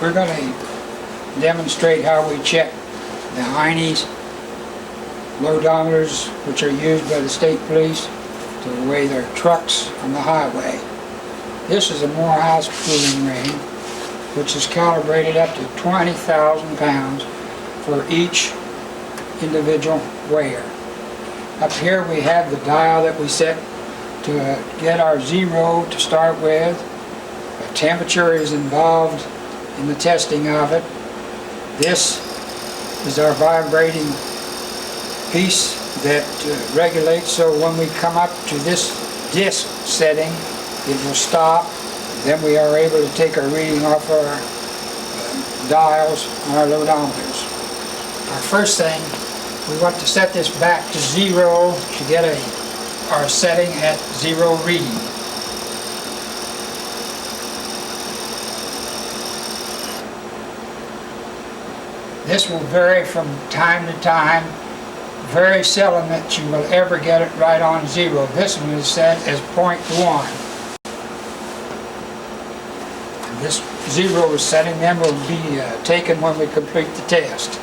We're going to demonstrate how we check the Heine's loadometers, which are used by the state police to weigh their trucks on the highway. This is a Morehouse proving ring, which is calibrated up to 20,000 pounds for each individual weigher. Up here we have the dial that we set to get our zero to start with. A temperature is involved in the testing of it. This is our vibrating piece that regulates, so when we come up to this disc setting, it will stop. Then we are able to take our reading off our dials on our loadometers. Our first thing, we want to set this back to zero to get our setting at zero reading. This will vary from time to time. Very seldom that you will ever get it right on zero. This one is set as 0.1. And this zero setting then will be taken when we complete the test.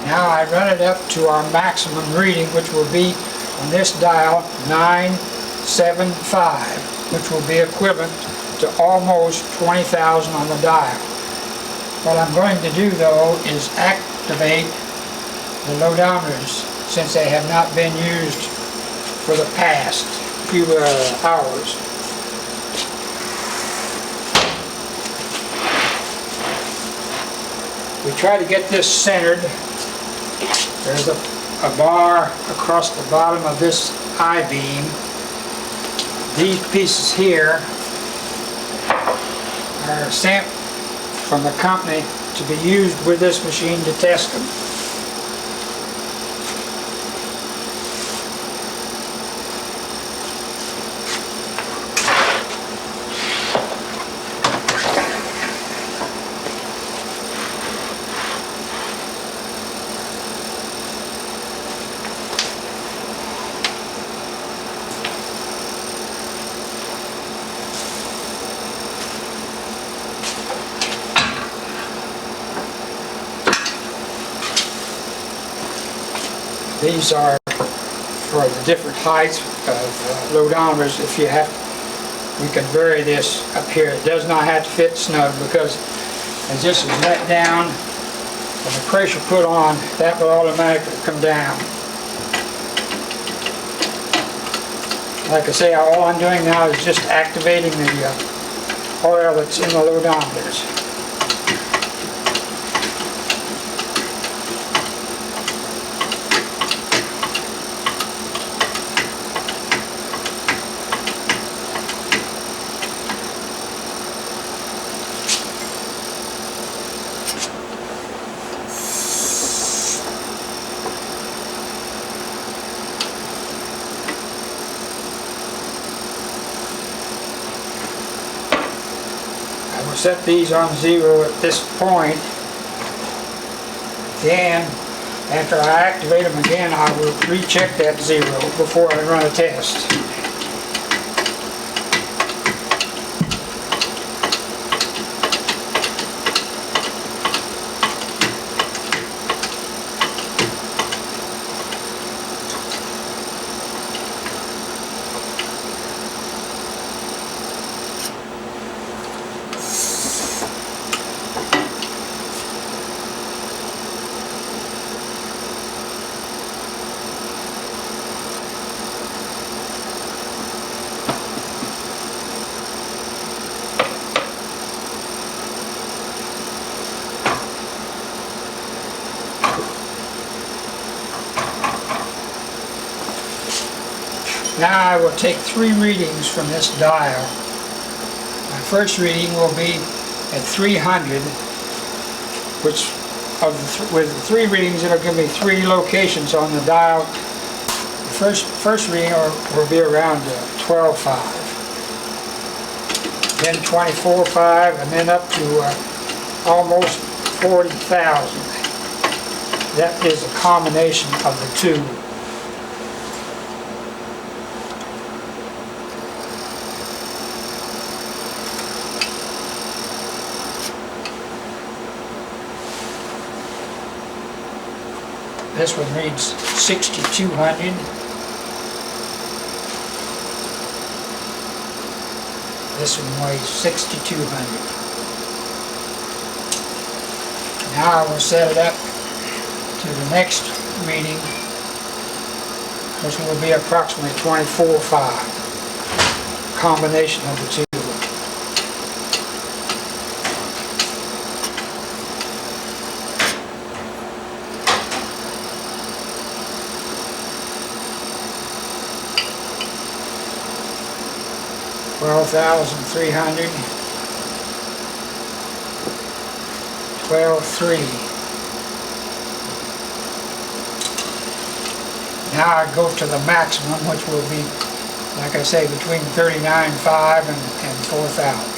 Now I run it up to our maximum reading, which will be on this dial 975, which will be equivalent to almost 20,000 on the dial. What I'm going to do though is activate the loadometers, since they have not been used for the past few hours. We try to get this centered. There's a bar across the bottom of this I-beam. These pieces here are sent from the company to be used with this machine to test them. These are for the different heights of loadometers. If you have, we can vary this up here. It does not have to fit snug, because as this is let down and the pressure put on, that will automatically come down. Like I say, all I'm doing now is just activating the oil that's in the loadometers. Set these on zero at this point. Then, after I activate them again, I will recheck that zero before I run a test. Now I will take 3 readings from this dial. My first reading will be at 300, which with 3 readings it'll give me 3 locations on the dial. The first reading will be around 12.5, then 24.5, and then up to almost 40,000. That is a combination of the two. This one reads 6,200. This one weighs 6,200. Now I will set it up to the next reading, which will be approximately 24.5. Combination of the two. $12,300, 12,300. Now I go to the maximum, which will be, like I say, between 39.5 and 40,000.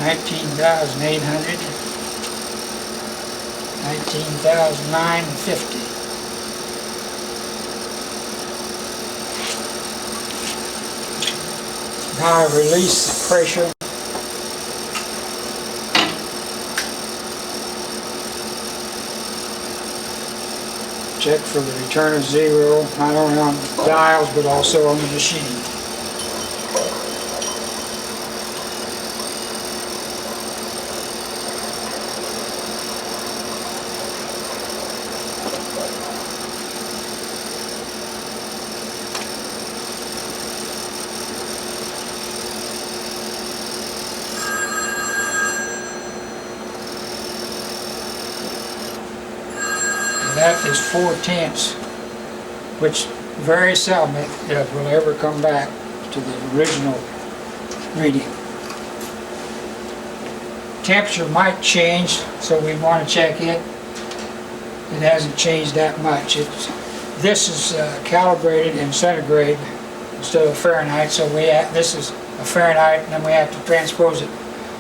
$19,800, $19,950. Now I release the pressure. Check for the return of zero, not only on the dials but also on the machine. That is 4/10, which very seldom it will ever come back to the original reading. Temperature might change, so we want to check it. It hasn't changed that much. This is calibrated in centigrade instead of Fahrenheit, so this is a Fahrenheit, and then we have to transpose it.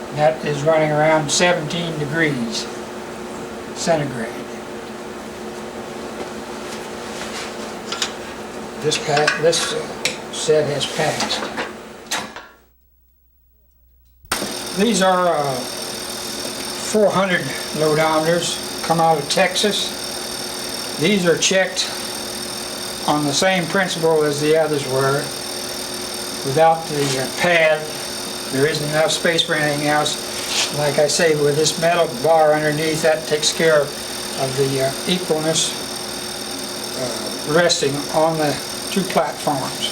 And that is running around 17 degrees centigrade. This set has passed. These are 400 loadometers, come out of Texas. These are checked on the same principle as the others were. Without the pad, there isn't enough space for anything else. Like I say, with this metal bar underneath, that takes care of the equalness resting on the two platforms.